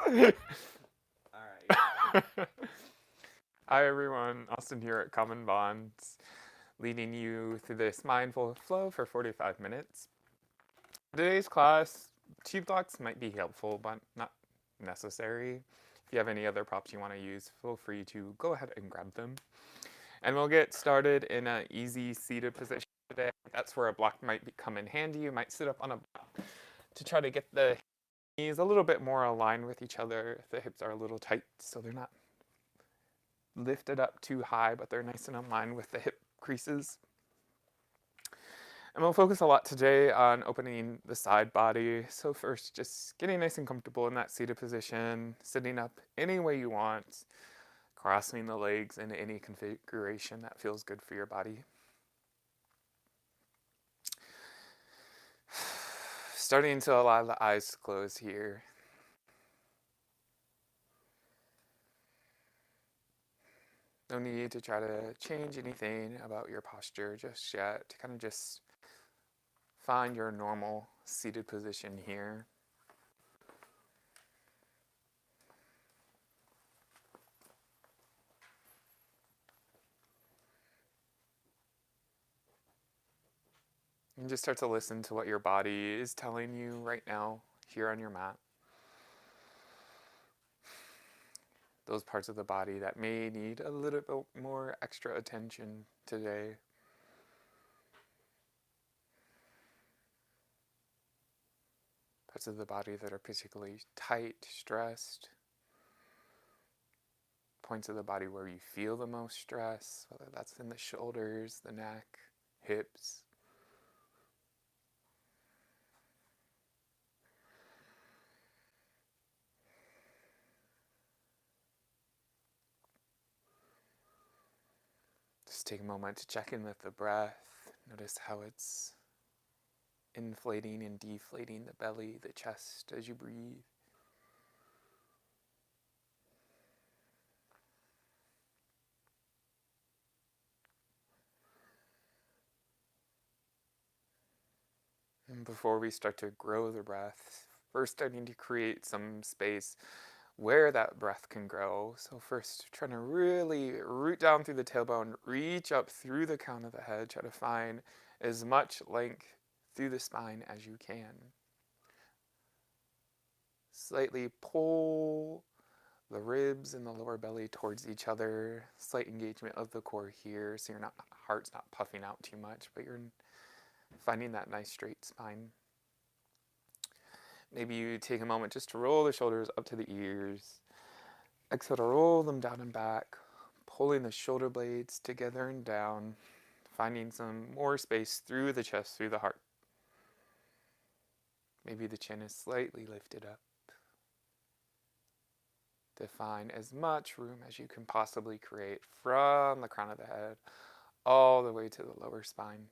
Alright. Hi everyone, Austin here at Common Bonds, leading you through this mindful flow for 45 minutes. Today's class, 2 blocks might be helpful, but not necessary. If you have any other props you want to use, feel free to go ahead and grab them. And we'll get started in an easy seated position today. That's where a block might come in handy. You might sit up on a block to try to get the knees a little bit more aligned with each other. If the hips are a little tight, so they're not lifted up too high, but they're nice and aligned with the hip creases. And we'll focus a lot today on opening the side body. So first, just getting nice and comfortable in that seated position, sitting up any way you want, crossing the legs in any configuration that feels good for your body. Starting to allow the eyes to close here. No need to try to change anything about your posture just yet. To kind of just find your normal seated position here. And just start to listen to what your body is telling you right now here on your mat. Those parts of the body that may need a little bit more extra attention today. Parts of the body that are particularly tight, stressed. Points of the body where you feel the most stress, whether that's in the shoulders, the neck, hips. Just take a moment to check in with the breath. Notice how it's inflating and deflating the belly, the chest as you breathe. And before we start to grow the breath, first starting to create some space where that breath can grow. So first, trying to really root down through the tailbone, reach up through the crown of the head, try to find as much length through the spine as you can. Slightly pull the ribs and the lower belly towards each other. Slight engagement of the core here, so your heart's not puffing out too much, but you're finding that nice straight spine. Maybe you take a moment just to roll the shoulders up to the ears. Exhale to roll them down and back, pulling the shoulder blades together and down, finding some more space through the chest, through the heart. Maybe the chin is slightly lifted up. To find as much room as you can possibly create from the crown of the head all the way to the lower spine.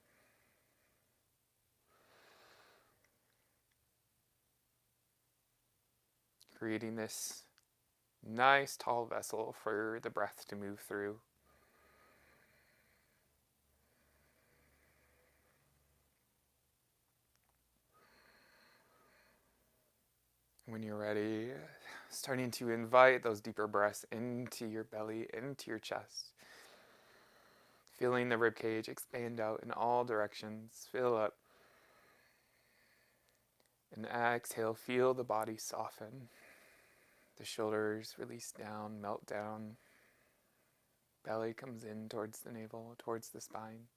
Creating this nice tall vessel for the breath to move through. When you're ready, starting to invite those deeper breaths into your belly, into your chest. Feeling the ribcage expand out in all directions. Fill up. And exhale, feel the body soften. The shoulders release down, melt down. Belly comes in towards the navel, towards the spine.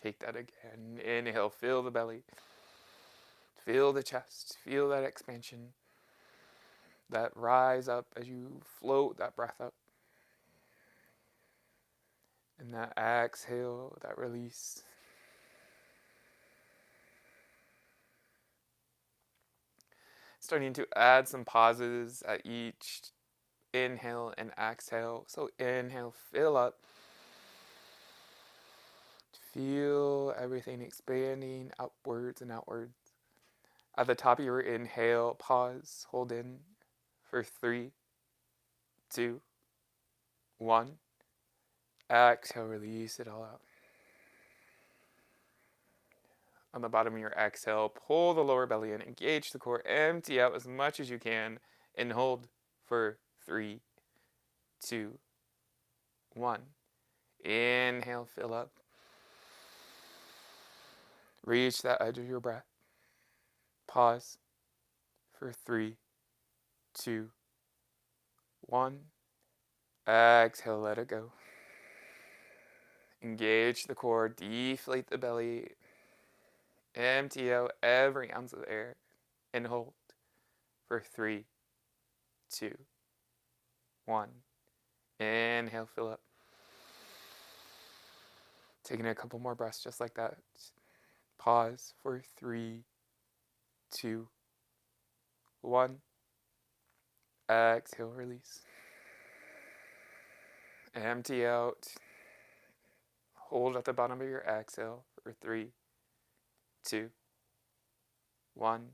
Take that again. Inhale, feel the belly. Feel the chest. Feel that expansion. That rise up as you float that breath up. And that exhale, that release. Starting to add some pauses at each inhale and exhale. So inhale, fill up. Feel everything expanding upwards and outwards. At the top of your inhale, pause, hold in for 3, 2, 1. Exhale, release it all out. On the bottom of your exhale, pull the lower belly in, engage the core, empty out as much as you can, and hold for 3, 2, 1. Inhale, fill up. Reach that edge of your breath. Pause for 3, 2, 1. Exhale, let it go. Engage the core, deflate the belly, empty out every ounce of air, and hold for 3, 2, 1. Inhale, fill up. Taking a couple more breaths just like that. Pause for 3, 2, 1. Exhale, release. Empty out. Hold at the bottom of your exhale for 3, 2, 1.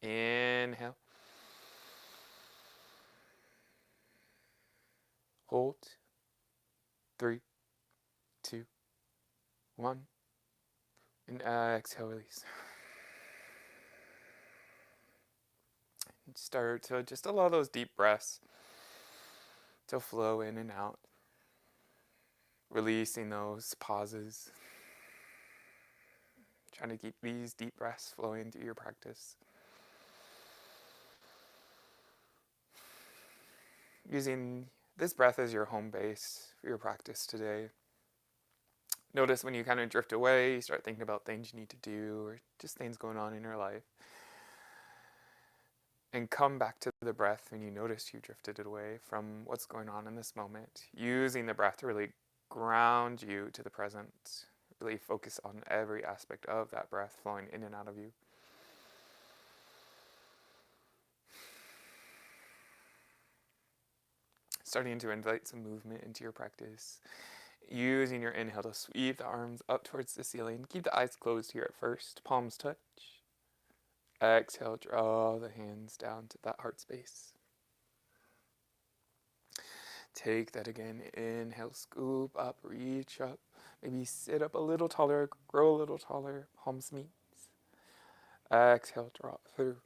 Inhale. Hold. 3, 2, 1. And exhale, release. And start to just allow those deep breaths to flow in and out. Releasing those pauses. Trying to keep these deep breaths flowing through your practice. Using this breath as your home base for your practice today. Notice when you kind of drift away, you start thinking about things you need to do or just things going on in your life. And come back to the breath when you notice you drifted away from what's going on in this moment. Using the breath to really ground you to the present. Really focus on every aspect of that breath flowing in and out of you. Starting to invite some movement into your practice. Using your inhale to sweep the arms up towards the ceiling. Keep the eyes closed here at first. Palms touch. Exhale, draw the hands down to that heart space. Take that again. Inhale, scoop up, reach up. Maybe sit up a little taller, grow a little taller. Palms meet. Exhale, drop through.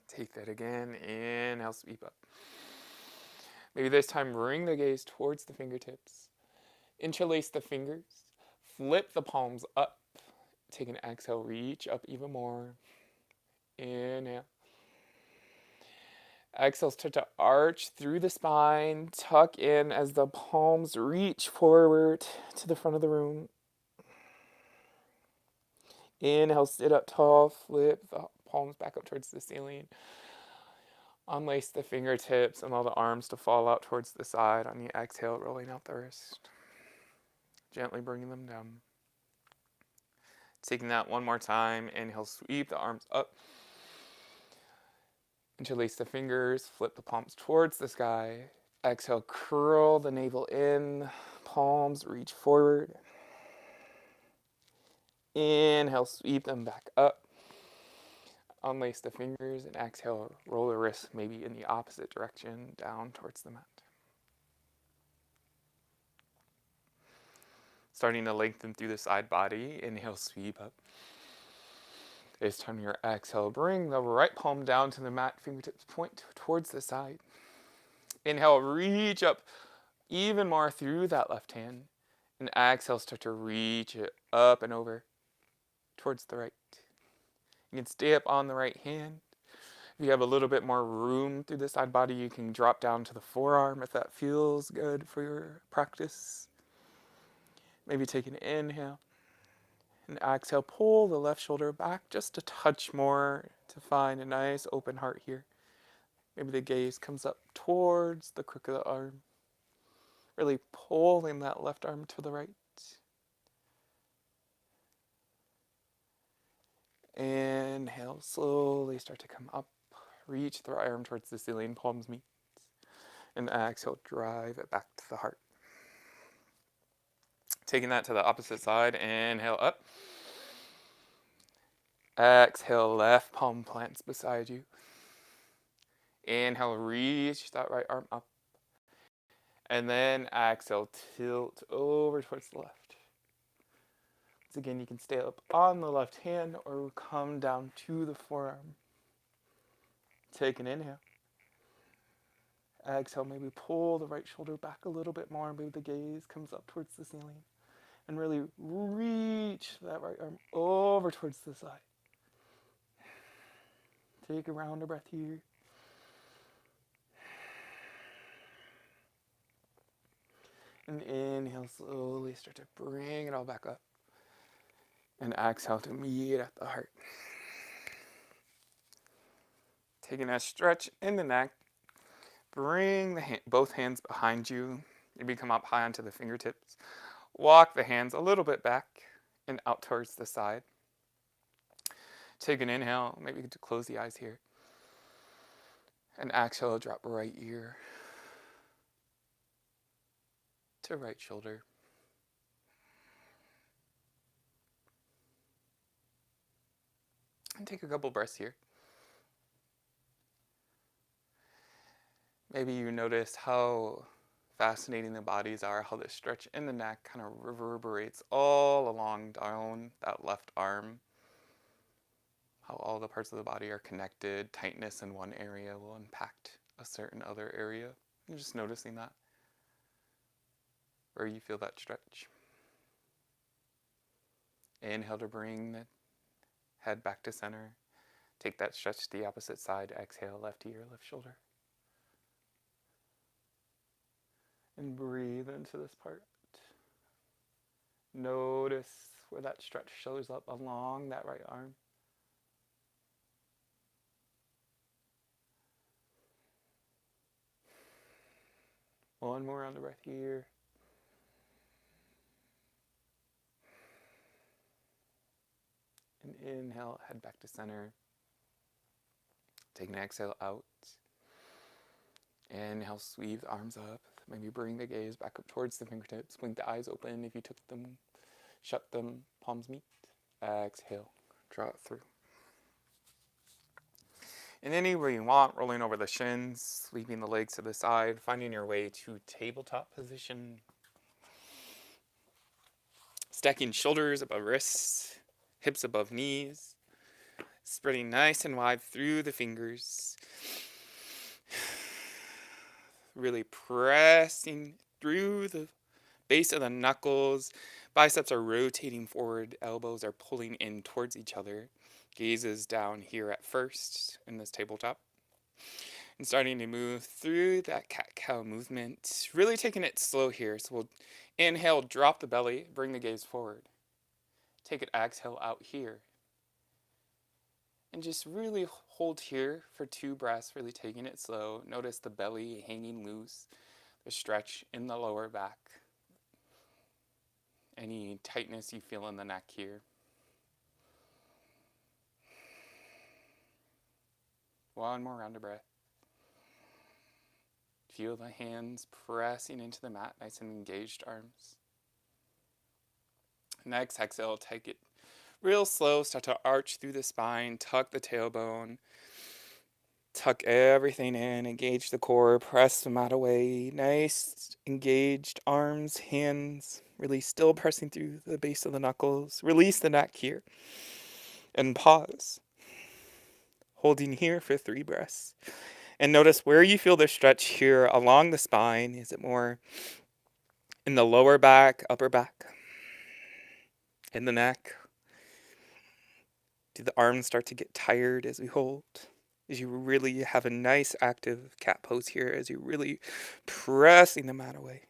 Take that again. Inhale, sweep up. Maybe this time bring the gaze towards the fingertips. Interlace the fingers. Flip the palms up. Take an exhale, reach up even more. Inhale. Exhale, start to arch through the spine. Tuck in as the palms reach forward to the front of the room. Inhale, sit up tall. Flip the palms back up towards the ceiling. Unlace the fingertips and allow the arms to fall out towards the side. On the exhale, rolling out the wrist. Gently bringing them down. Taking that one more time. Inhale, sweep the arms up. Interlace the fingers. Flip the palms towards the sky. Exhale, curl the navel in. Palms reach forward. Inhale, sweep them back up. Unlace the fingers and exhale, roll the wrists maybe in the opposite direction, down towards the mat. Starting to lengthen through the side body. Inhale, sweep up. This time your exhale, bring the right palm down to the mat, fingertips point towards the side. Inhale, reach up even more through that left hand. And exhale, start to reach it up and over towards the right. You can stay up on the right hand. If you have a little bit more room through the side body, you can drop down to the forearm if that feels good for your practice. Maybe take an inhale. And exhale, pull the left shoulder back just a touch more to find a nice open heart here. Maybe the gaze comes up towards the crook of the arm. Really pulling that left arm to the right. Inhale, slowly start to come up. Reach the right arm towards the ceiling, palms meet. And exhale, drive it back to the heart. Taking that to the opposite side, inhale up. Exhale, left palm plants beside you. Inhale, reach that right arm up. And then exhale, tilt over towards the left. Once again, you can stay up on the left hand or come down to the forearm. Take an inhale. Exhale, maybe pull the right shoulder back a little bit more. Maybe the gaze comes up towards the ceiling. And really reach that right arm over towards the side. Take a round of breath here. And inhale, slowly start to bring it all back up. And exhale to meet at the heart. Taking a stretch in the neck. Bring both hands behind you. Maybe come up high onto the fingertips. Walk the hands a little bit back and out towards the side. Take an inhale. Maybe to close the eyes here. And exhale, drop right ear to right shoulder. And take a couple breaths here. Maybe you notice how fascinating the bodies are, how the stretch in the neck kind of reverberates all along down that left arm. How all the parts of the body are connected. Tightness in one area will impact a certain other area. You're just noticing that. Where you feel that stretch. Inhale to bring the head back to center. Take that stretch to the opposite side. Exhale, left ear, left shoulder. And breathe into this part. Notice where that stretch shows up along that right arm. One more round of breath here. And inhale, head back to center. Take an exhale out. Inhale, sweep the arms up. Maybe bring the gaze back up towards the fingertips. Blink the eyes open if you took them. Shut them, palms meet. Exhale, draw it through. And any way you want, rolling over the shins, sweeping the legs to the side, finding your way to tabletop position. Stacking shoulders above wrists, hips above knees. Spreading nice and wide through the fingers. Really pressing through the base of the knuckles. Biceps are rotating forward. Elbows are pulling in towards each other. Gaze is down here at first in this tabletop. And starting to move through that cat-cow movement. Really taking it slow here. So we'll inhale, drop the belly, bring the gaze forward. Take an exhale out here. And just really hold here for 2 breaths, really taking it slow. Notice the belly hanging loose, the stretch in the lower back. Any tightness you feel in the neck here. One more round of breath. Feel the hands pressing into the mat, nice and engaged arms. Next exhale, take it real slow, start to arch through the spine, tuck the tailbone, tuck everything in, engage the core, press the mat away. Nice, engaged arms, hands, really still pressing through the base of the knuckles. Release the neck here, and pause. Holding here for 3 breaths. And notice where you feel the stretch here along the spine. Is it more in the lower back, upper back, in the neck? Do the arms start to get tired as we hold? As you really have a nice active cat pose here, as you really pressing the mat away.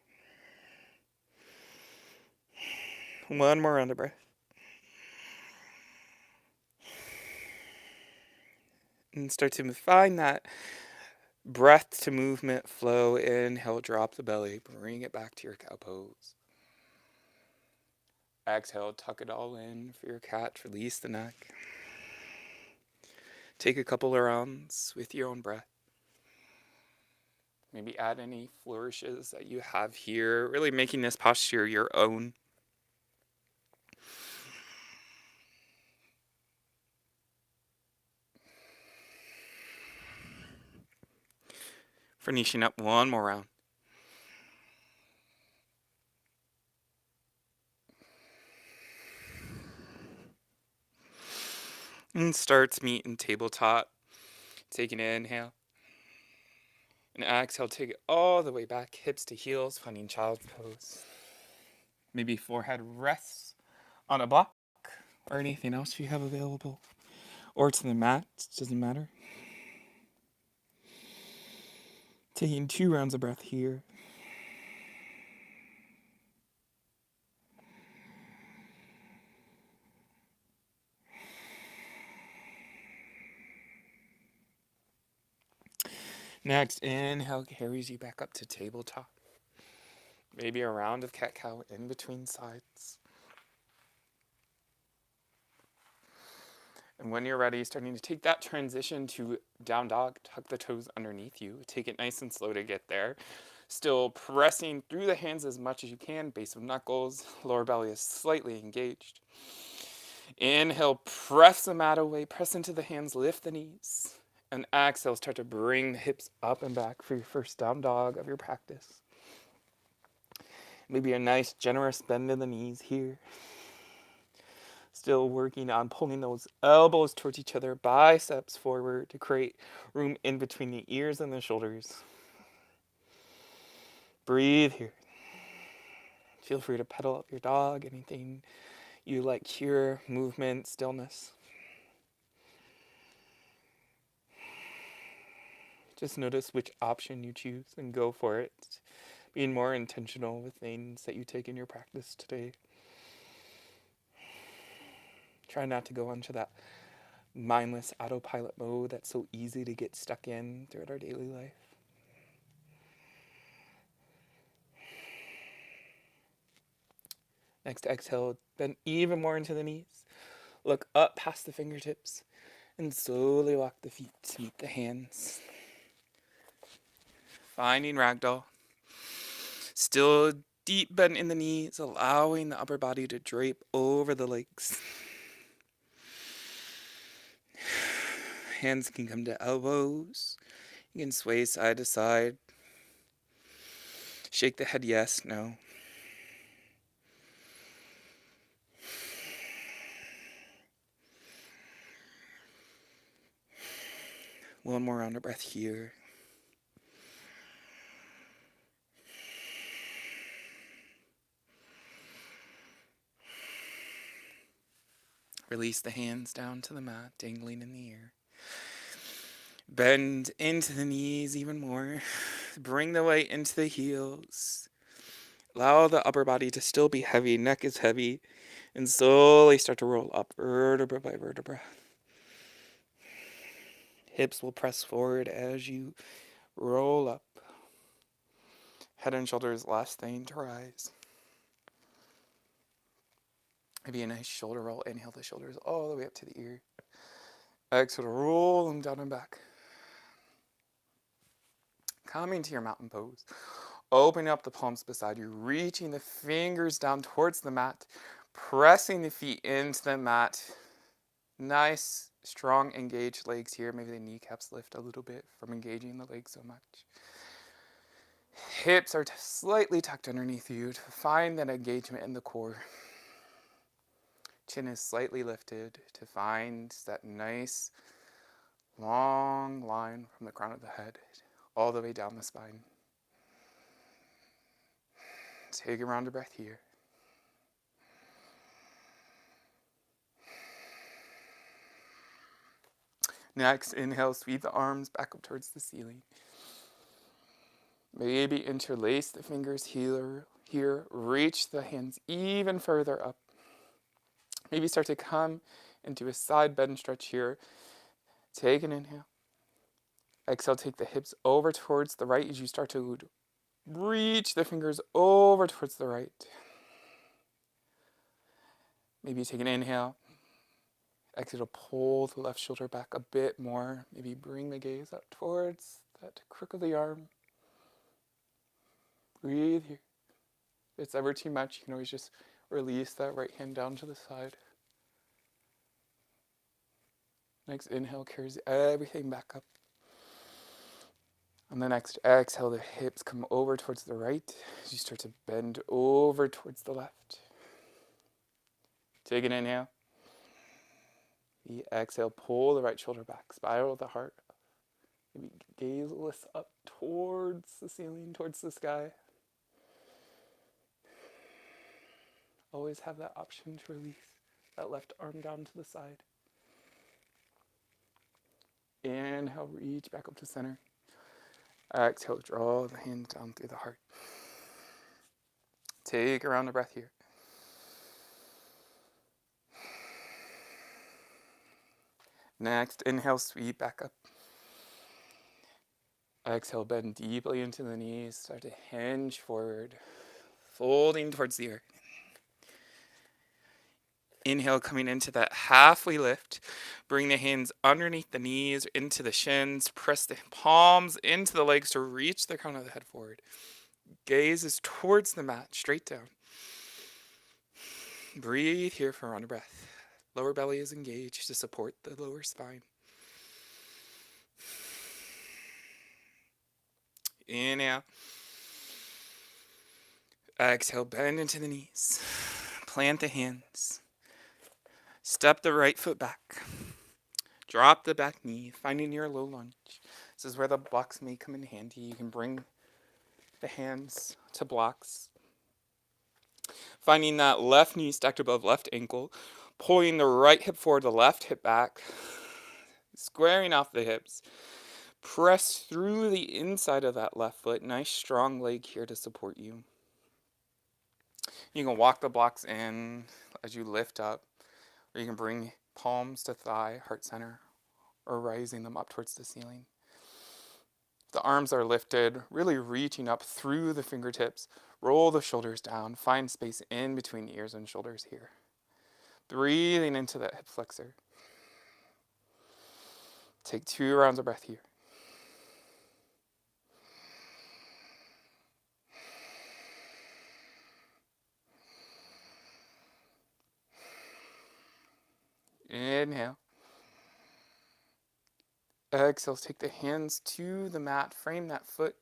One more round of breath. And start to find that breath to movement flow. Inhale, drop the belly, bring it back to your cow pose. Exhale, tuck it all in for your cat, release the neck. Take a couple of rounds with your own breath. Maybe add any flourishes that you have here, really making this posture your own. Finishing up one more round. And start to meet in tabletop. Take an inhale. And exhale, take it all the way back, hips to heels, finding child's pose. Maybe forehead rests on a block or anything else you have available. Or to the mat, doesn't matter. Taking 2 rounds of breath here. Next, inhale carries you back up to tabletop. Maybe a round of cat-cow in between sides. And when you're ready, starting to take that transition to down dog, tuck the toes underneath you. Take it nice and slow to get there. Still pressing through the hands as much as you can, base of knuckles, lower belly is slightly engaged. Inhale, press the mat away, press into the hands, lift the knees. And exhale, start to bring the hips up and back for your first down dog of your practice. Maybe a nice generous bend in the knees here. Still working on pulling those elbows towards each other, biceps forward to create room in between the ears and the shoulders. Breathe here. Feel free to pedal up your dog, anything you like here, movement, stillness. Just notice which option you choose and go for it. Being more intentional with things that you take in your practice today. Try not to go into that mindless autopilot mode that's so easy to get stuck in throughout our daily life. Next exhale, bend even more into the knees. Look up past the fingertips and slowly walk the feet to meet the hands. Finding ragdoll. Still deep bend in the knees, allowing the upper body to drape over the legs. Hands can come to elbows. You can sway side to side. Shake the head yes, no. One more round of breath here. Release the hands down to the mat, dangling in the air. Bend into the knees even more. Bring the weight into the heels. Allow the upper body to still be heavy, neck is heavy, and slowly start to roll up vertebra by vertebra. Hips will press forward as you roll up. Head and shoulders last thing to rise. Maybe a nice shoulder roll. Inhale the shoulders all the way up to the ear. Exhale to roll them down and back. Coming to your mountain pose. Opening up the palms beside you, reaching the fingers down towards the mat, pressing the feet into the mat. Nice, strong, engaged legs here. Maybe the kneecaps lift a little bit from engaging the legs so much. Hips are slightly tucked underneath you to find that engagement in the core. Chin is slightly lifted to find that nice, long line from the crown of the head all the way down the spine. Take a round of breath here. Next, inhale, sweep the arms back up towards the ceiling. Maybe interlace the fingers here. Reach the hands even further up. Maybe start to come into a side bend stretch here. Take an inhale. Exhale, take the hips over towards the right as you start to reach the fingers over towards the right. Maybe take an inhale. Exhale to pull the left shoulder back a bit more. Maybe bring the gaze up towards that crook of the arm. Breathe here. If it's ever too much, you can always just release that right hand down to the side. Next inhale carries everything back up. On the next exhale, the hips come over towards the right as you start to bend over towards the left. Take an inhale. Maybe exhale, pull the right shoulder back, spiral the heart. Maybe gaze lifts up towards the ceiling, towards the sky. Always have that option to release that left arm down to the side. Inhale, reach back up to center. Exhale, draw the hands down through the heart. Take a round of breath here. Next, inhale, sweep back up. Exhale, bend deeply into the knees. Start to hinge forward, folding towards the earth. Inhale, coming into that halfway lift. Bring the hands underneath the knees, into the shins. Press the palms into the legs to reach the crown of the head forward. Gaze is towards the mat, straight down. Breathe here for a round of breath. Lower belly is engaged to support the lower spine. Inhale. Exhale, bend into the knees. Plant the hands. Step the right foot back. Drop the back knee, finding your low lunge. This is where the blocks may come in handy. You can bring the hands to blocks. Finding that left knee stacked above left ankle. Pulling the right hip forward, the left hip back. Squaring off the hips. Press through the inside of that left foot. Nice strong leg here to support you. You can walk the blocks in as you lift up. Or you can bring palms to thigh, heart center, or rising them up towards the ceiling. The arms are lifted, really reaching up through the fingertips. Roll the shoulders down. Find space in between the ears and shoulders here. Breathing into that hip flexor. Take 2 rounds of breath here. Inhale. Exhale, take the hands to the mat. Frame that foot.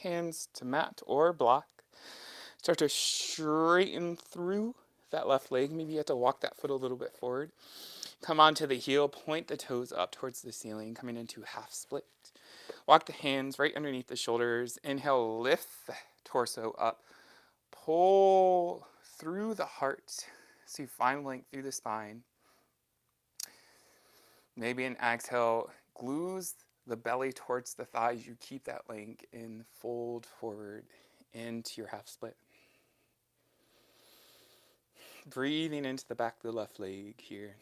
Hands to mat or block. Start to straighten through that left leg. Maybe you have to walk that foot a little bit forward. Come onto the heel. Point the toes up towards the ceiling, coming into half split. Walk the hands right underneath the shoulders. Inhale, lift the torso up. Pull through the heart so you find length through the spine. Maybe an exhale, glues the belly towards the thighs. You keep that length and fold forward into your half split. Breathing into the back of the left leg here.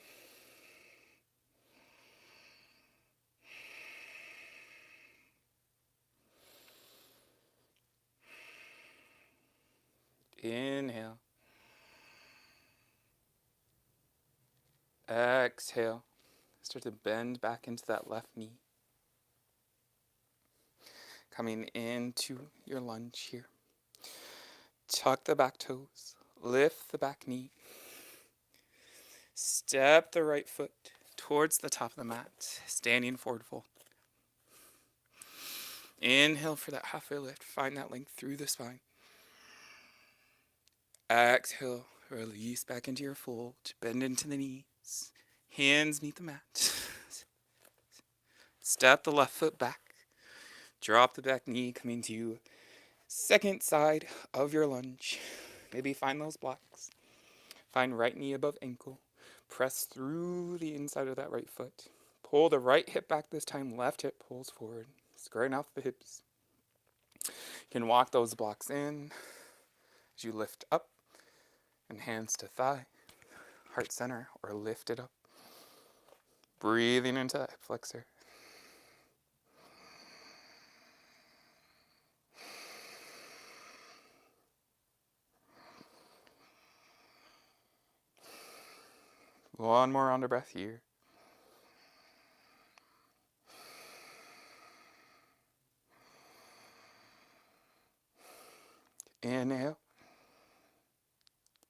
Inhale. Exhale. Start to bend back into that left knee. Coming into your lunge here. Tuck the back toes. Lift the back knee. Step the right foot towards the top of the mat. Standing forward fold. Inhale for that halfway lift. Find that length through the spine. Exhale. Release back into your fold. Bend into the knees. Hands meet the mat. Step the left foot back. Drop the back knee, coming to second side of your lunge. Maybe find those blocks. Find right knee above ankle. Press through the inside of that right foot. Pull the right hip back this time. Left hip pulls forward. Squaring off the hips. You can walk those blocks in as you lift up. And hands to thigh. Heart center, or lift it up. Breathing into that hip flexor. One more round of breath here. Inhale.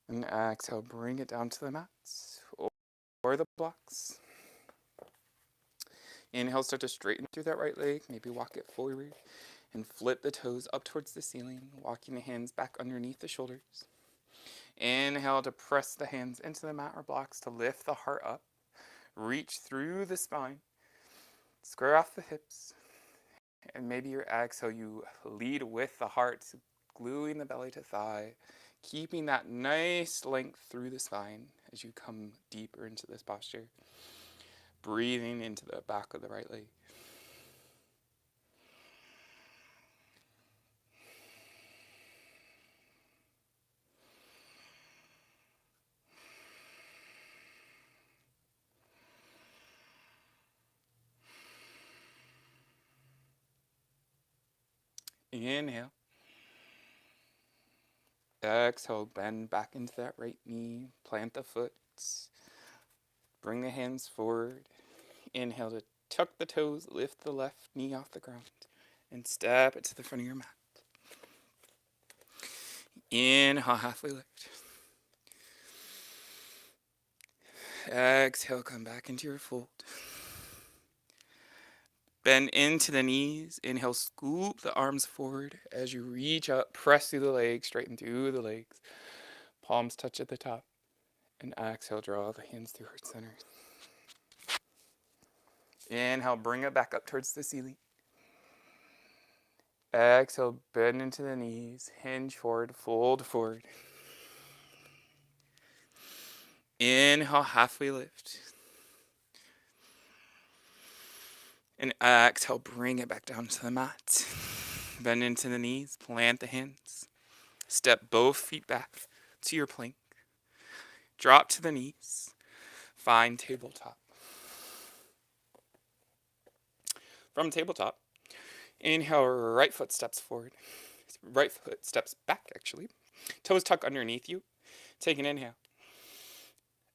And exhale, bring it down to the mats or the blocks. Inhale, start to straighten through that right leg. Maybe walk it forward and flip the toes up towards the ceiling, walking the hands back underneath the shoulders. Inhale to press the hands into the mat or blocks to lift the heart up. Reach through the spine, square off the hips, and maybe your exhale, you lead with the heart, gluing the belly to thigh, keeping that nice length through the spine as you come deeper into this posture. Breathing into the back of the right leg. Inhale. Exhale, bend back into that right knee. Plant the foot. Bring the hands forward. Inhale to tuck the toes, lift the left knee off the ground, and step it to the front of your mat. Inhale, halfway lift. Exhale, come back into your fold. Bend into the knees. Inhale, scoop the arms forward as you reach up. Press through the legs, straighten through the legs. Palms touch at the top. And exhale, draw the hands to heart center. Inhale, bring it back up towards the ceiling. Exhale, bend into the knees. Hinge forward, fold forward. Inhale, halfway lift. And exhale, bring it back down to the mat. Bend into the knees, plant the hands. Step both feet back to your plank. Drop to the knees. Find tabletop. From tabletop, inhale, right foot steps forward. Right foot steps back, actually. Toes tuck underneath you. Take an inhale.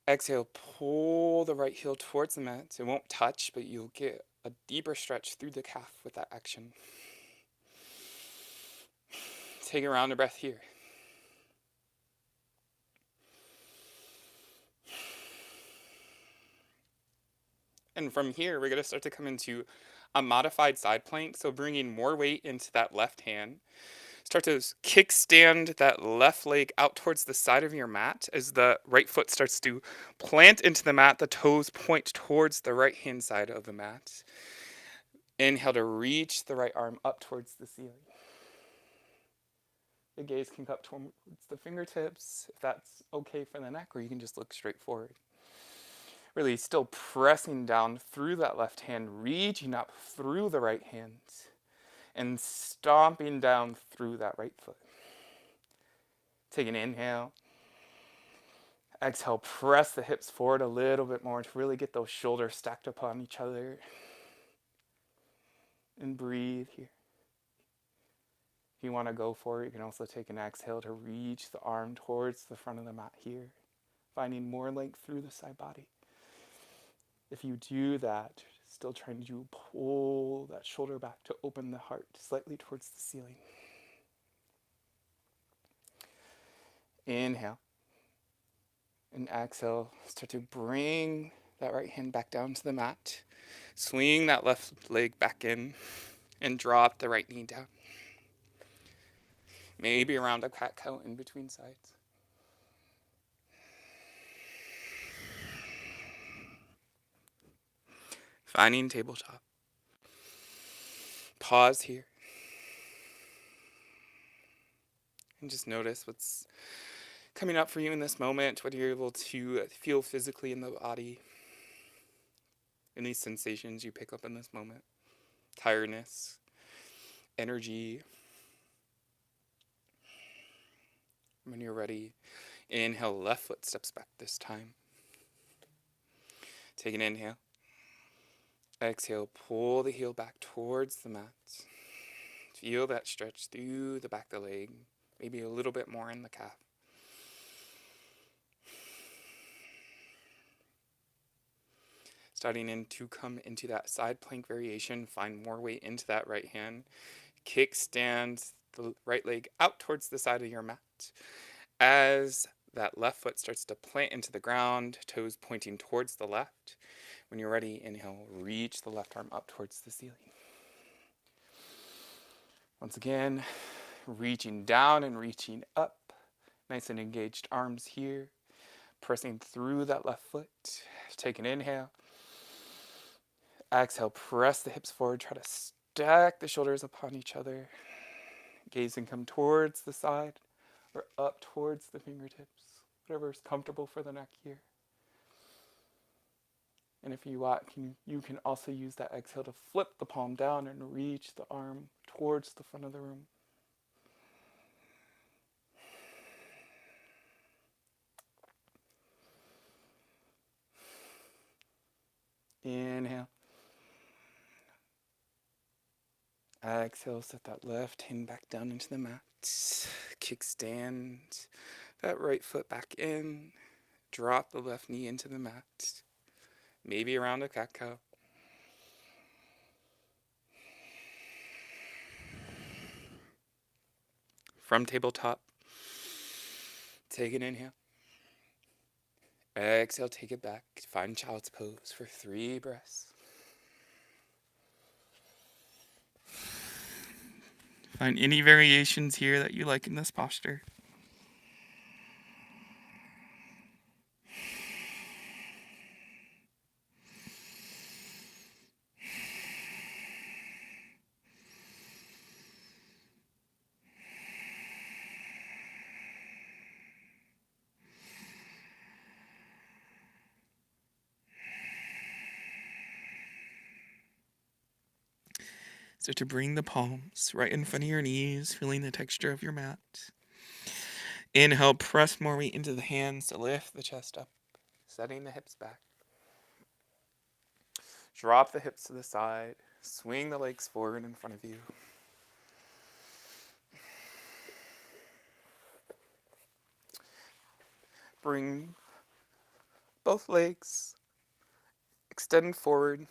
Exhale, pull the right heel towards the mat. It won't touch, but you'll get a deeper stretch through the calf with that action. Take a round of breath here. And from here, we're going to start to come into a modified side plank. So bringing more weight into that left hand. Start to kickstand that left leg out towards the side of your mat as the right foot starts to plant into the mat. The toes point towards the right hand side of the mat. Inhale to reach the right arm up towards the ceiling. The gaze can come towards the fingertips if that's okay for the neck, or you can just look straight forward. Really still pressing down through that left hand, reaching up through the right hand, and stomping down through that right foot. Take an inhale. Exhale, press the hips forward a little bit more to really get those shoulders stacked upon each other. And breathe here. If you want to go for it, you can also take an exhale to reach the arm towards the front of the mat here, finding more length through the side body. If you do that, still trying to pull that shoulder back to open the heart slightly towards the ceiling. Inhale. And exhale, start to bring that right hand back down to the mat. Swing that left leg back in and drop the right knee down. Maybe around a cat cow in between sides. Finding tabletop. Pause here. And just notice what's coming up for you in this moment, what you're able to feel physically in the body. Any sensations you pick up in this moment. Tiredness, energy. When you're ready, inhale, left foot steps back this time. Take an inhale. Exhale, pull the heel back towards the mat. Feel that stretch through the back of the leg, maybe a little bit more in the calf. Starting in to come into that side plank variation, find more weight into that right hand. Kickstand the right leg out towards the side of your mat. As that left foot starts to plant into the ground, toes pointing towards the left. When you're ready, inhale, reach the left arm up towards the ceiling. Once again, reaching down and reaching up. Nice and engaged arms here. Pressing through that left foot. Take an inhale. Exhale, press the hips forward, try to stack the shoulders upon each other. Gaze and come towards the side or up towards the fingertips, whatever is comfortable for the neck here. And if you want, you can also use that exhale to flip the palm down and reach the arm towards the front of the room. Inhale. Exhale, set that left hand back down into the mat. Kickstand that right foot back in. Drop the left knee into the mat. Maybe around a cat-cow. From tabletop, take an inhale. Exhale, take it back. Find child's pose for 3 breaths. Find any variations here that you like in this posture. So to bring the palms right in front of your knees, feeling the texture of your mat. Inhale, press more weight into the hands to lift the chest up, setting the hips back. Drop the hips to the side, swing the legs forward in front of you. Bring both legs, extend forward.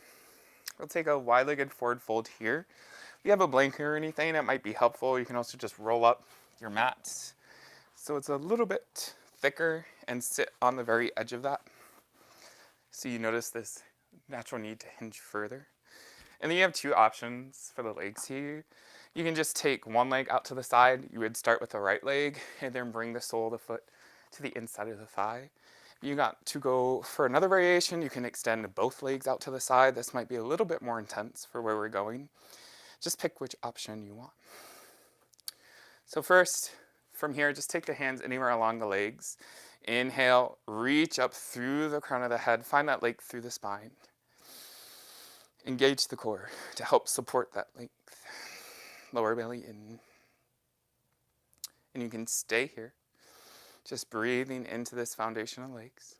We'll take a wide-legged forward fold here. If you have a blanket or anything, it might be helpful. You can also just roll up your mat so it's a little bit thicker and sit on the very edge of that. So you notice this natural need to hinge further. And then you have 2 options for the legs here. You can just take one leg out to the side. You would start with the right leg and then bring the sole of the foot to the inside of the thigh. You got to go for another variation. You can extend both legs out to the side. This might be a little bit more intense for where we're going. Just pick which option you want. So first, from here, just take the hands anywhere along the legs. Inhale, reach up through the crown of the head. Find that length through the spine. Engage the core to help support that length. Lower belly in. And you can stay here. Just breathing into this foundation of legs.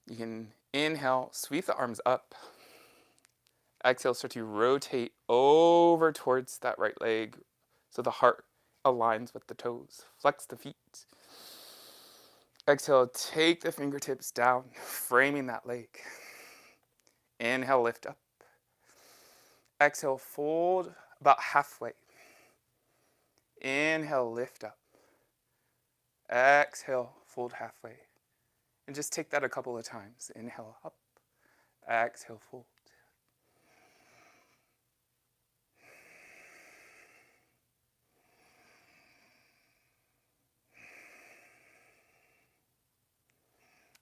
You can inhale, sweep the arms up. Exhale, start to rotate over towards that right leg so the heart aligns with the toes. Flex the feet. Exhale, take the fingertips down, framing that leg. Inhale, lift up. Exhale, fold about halfway. Inhale, lift up. Exhale, fold halfway. And just take that a couple of times. Inhale, up. Exhale, fold.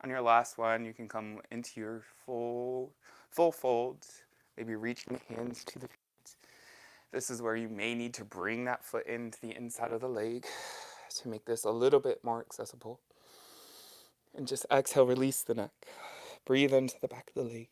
On your last one, you can come into your full fold, maybe reaching the hands to the feet. This is where you may need to bring that foot into the inside of the leg to make this a little bit more accessible. And just exhale, release the neck. Breathe into the back of the leg.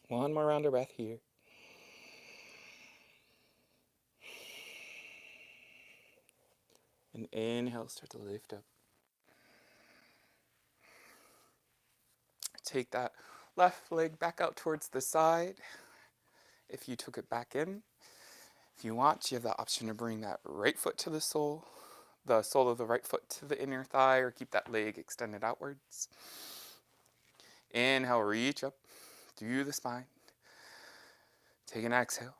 One more round of breath here. And inhale, start to lift up. Take that left leg back out towards the side. If you took it back in, if you want, you have the option to bring that right foot to the sole of the right foot to the inner thigh, or keep that leg extended outwards. Inhale, reach up through the spine. Take an exhale,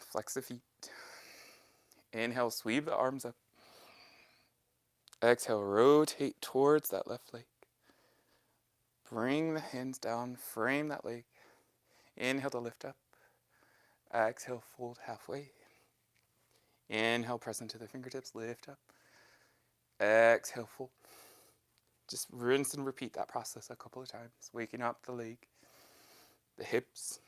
flex the feet. Inhale, sweep the arms up. Exhale, rotate towards that left leg. Bring the hands down, frame that leg. Inhale to lift up. Exhale, fold halfway. Inhale, press into the fingertips, lift up. Exhale, fold. Just rinse and repeat that process a couple of times, waking up the leg, the hips.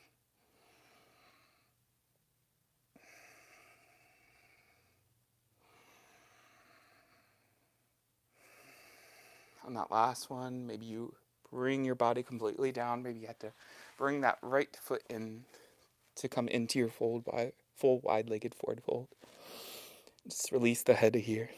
On that last one, maybe you bring your body completely down. Maybe you have to bring that right foot in to come into your full wide-legged forward fold. Just release the head here.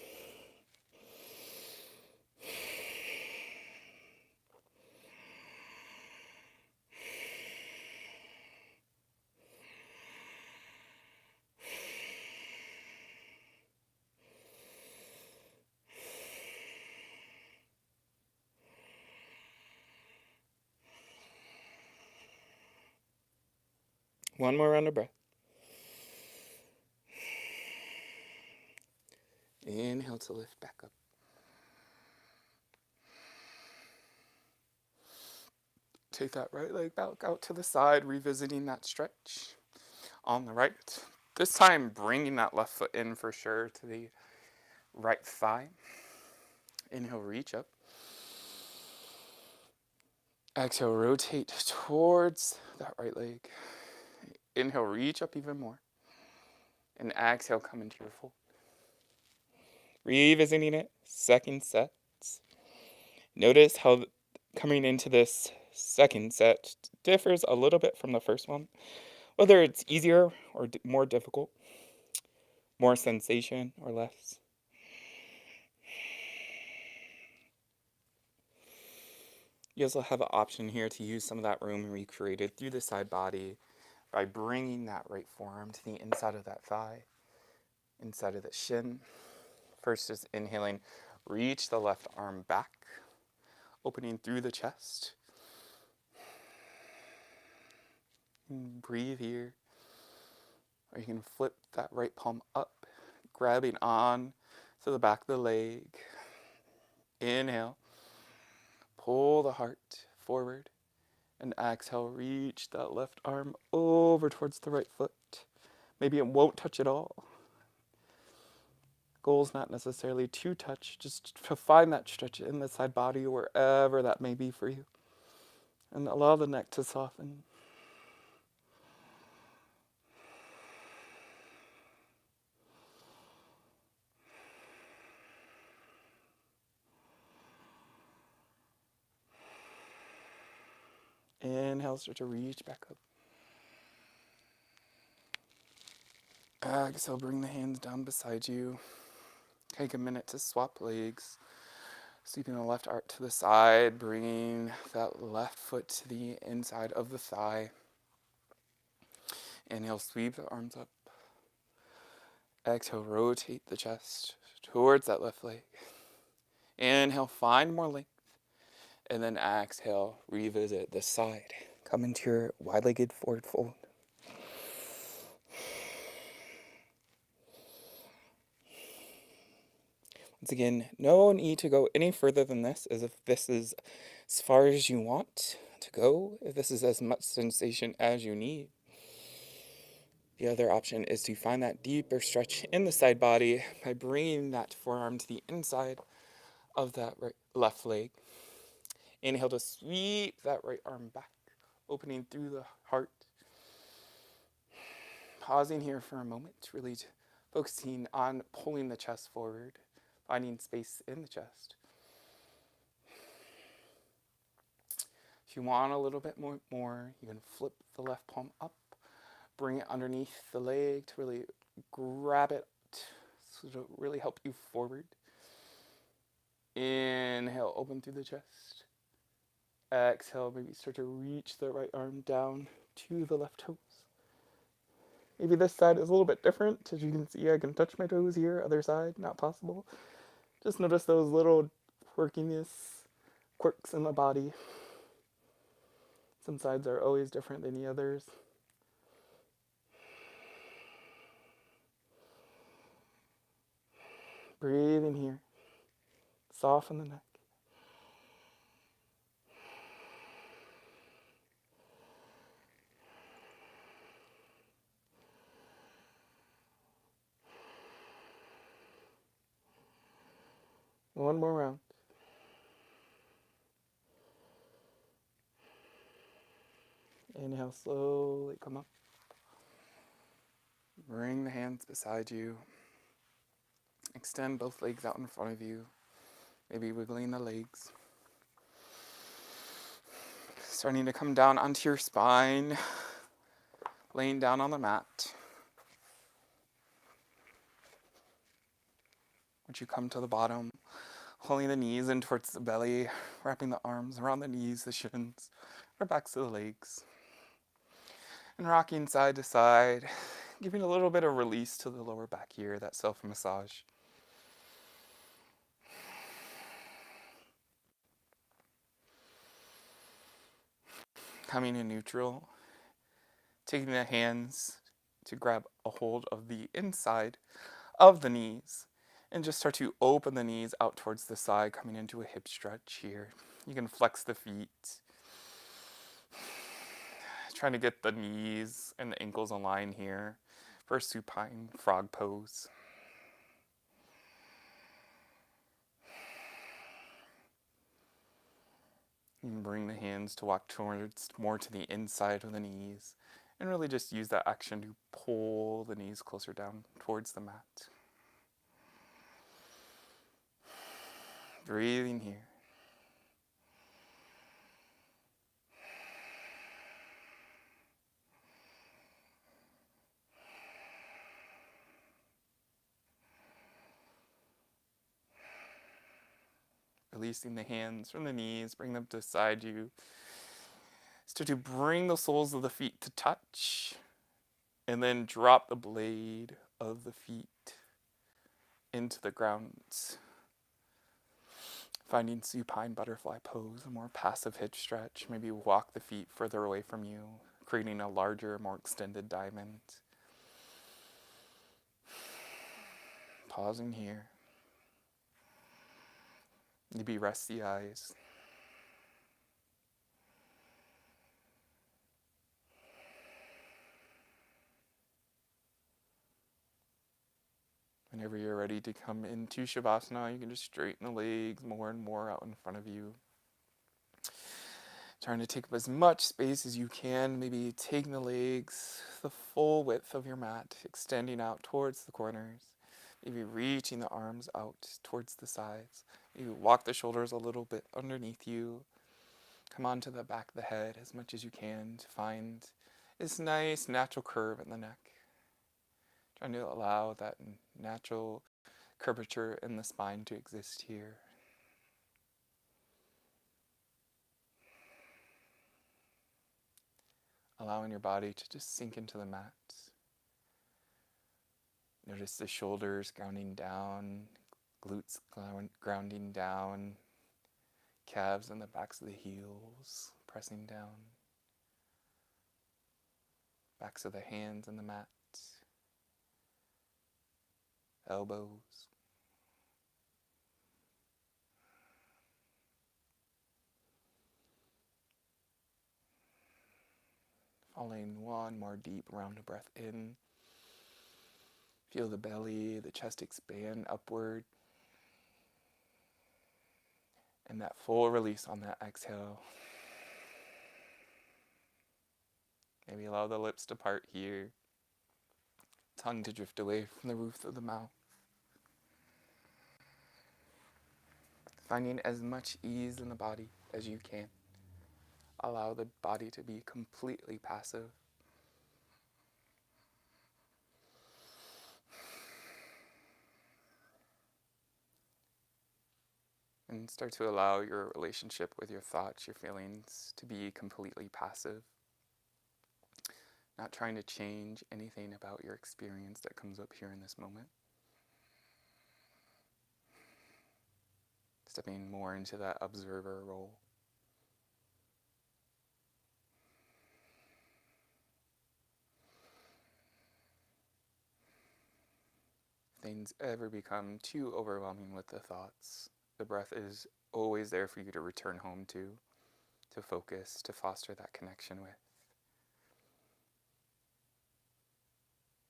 One more round of breath. Inhale to lift back up. Take that right leg back out to the side, revisiting that stretch on the right. This time, bringing that left foot in for sure to the right thigh. Inhale, reach up. Exhale, rotate towards that right leg. Inhale, reach up even more. And exhale, come into your fold. Revisiting it, second set. Notice how coming into this second set differs a little bit from the first one. Whether it's easier or more difficult, more sensation or less. You also have an option here to use some of that room recreated through the side body by bringing that right forearm to the inside of that thigh, inside of the shin. First, just inhaling, reach the left arm back, opening through the chest. And breathe here. Or you can flip that right palm up, grabbing on to the back of the leg. Inhale. Pull the heart forward, and exhale, reach that left arm over towards the right foot. Maybe it won't touch at all. Goal is not necessarily to touch, just to find that stretch in the side body, wherever that may be for you. And allow the neck to soften. Inhale, start to reach back up. Exhale, bring the hands down beside you. Take a minute to swap legs. Sweeping the left arm to the side, bringing that left foot to the inside of the thigh. Inhale, sweep the arms up. Exhale, rotate the chest towards that left leg. Inhale, find more length. And then exhale, revisit the side. Come into your wide-legged forward fold. Once again, no need to go any further than this, as if this is as far as you want to go, if this is as much sensation as you need. The other option is to find that deeper stretch in the side body by bringing that forearm to the inside of that left leg. Inhale to sweep that right arm back, opening through the heart. Pausing here for a moment, really focusing on pulling the chest forward, finding space in the chest. If you want a little bit more, you can flip the left palm up, bring it underneath the leg to really grab it, so to really help you forward. Inhale, open through the chest. Exhale, maybe start to reach the right arm down to the left toes. Maybe this side is a little bit different. As you can see, I can touch my toes here. Other side, not possible. Just notice those little quirks in the body. Some sides are always different than the others. Breathe in here. Soften the neck. One more round. Inhale, slowly come up. Bring the hands beside you. Extend both legs out in front of you. Maybe wiggling the legs. Starting to come down onto your spine. Laying down on the mat. Once you come to the bottom, pulling the knees in towards the belly, wrapping the arms around the knees, the shins, or backs of the legs. And rocking side to side, giving a little bit of release to the lower back here, that self-massage. Coming in neutral, taking the hands to grab a hold of the inside of the knees and just start to open the knees out towards the side, coming into a hip stretch here. You can flex the feet, trying to get the knees and the ankles aligned here for supine frog pose. You can bring the hands to walk towards more to the inside of the knees and really just use that action to pull the knees closer down towards the mat. Breathing here. Releasing the hands from the knees, bring them beside you. Start to bring the soles of the feet to touch, and then drop the blade of the feet into the ground. Finding supine butterfly pose, a more passive hip stretch. Maybe walk the feet further away from you, creating a larger, more extended diamond. Pausing here. Maybe rest the eyes. Whenever you're ready to come into Shavasana, you can just straighten the legs more and more out in front of you. Trying to take up as much space as you can, maybe taking the legs the full width of your mat, extending out towards the corners, maybe reaching the arms out towards the sides. Maybe walk the shoulders a little bit underneath you. Come onto the back of the head as much as you can to find this nice natural curve in the neck. Trying to allow that natural curvature in the spine to exist here. Allowing your body to just sink into the mat. Notice the shoulders grounding down, glutes grounding down, calves and the backs of the heels pressing down, backs of the hands in the mat, elbows. Following one more deep round of breath in. Feel the belly, the chest expand upward. And that full release on that exhale. Maybe allow the lips to part here. Tongue to drift away from the roof of the mouth. Finding as much ease in the body as you can. Allow the body to be completely passive. And start to allow your relationship with your thoughts, your feelings, to be completely passive. Not trying to change anything about your experience that comes up here in this moment. Stepping more into that observer role. If things ever become too overwhelming with the thoughts, the breath is always there for you to return home to focus, to foster that connection with.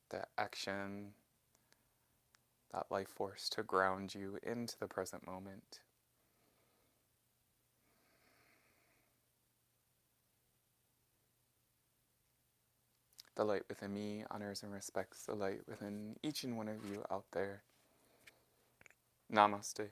That action, that life force to ground you into the present moment. The light within me honors and respects the light within each and one of you out there. Namaste.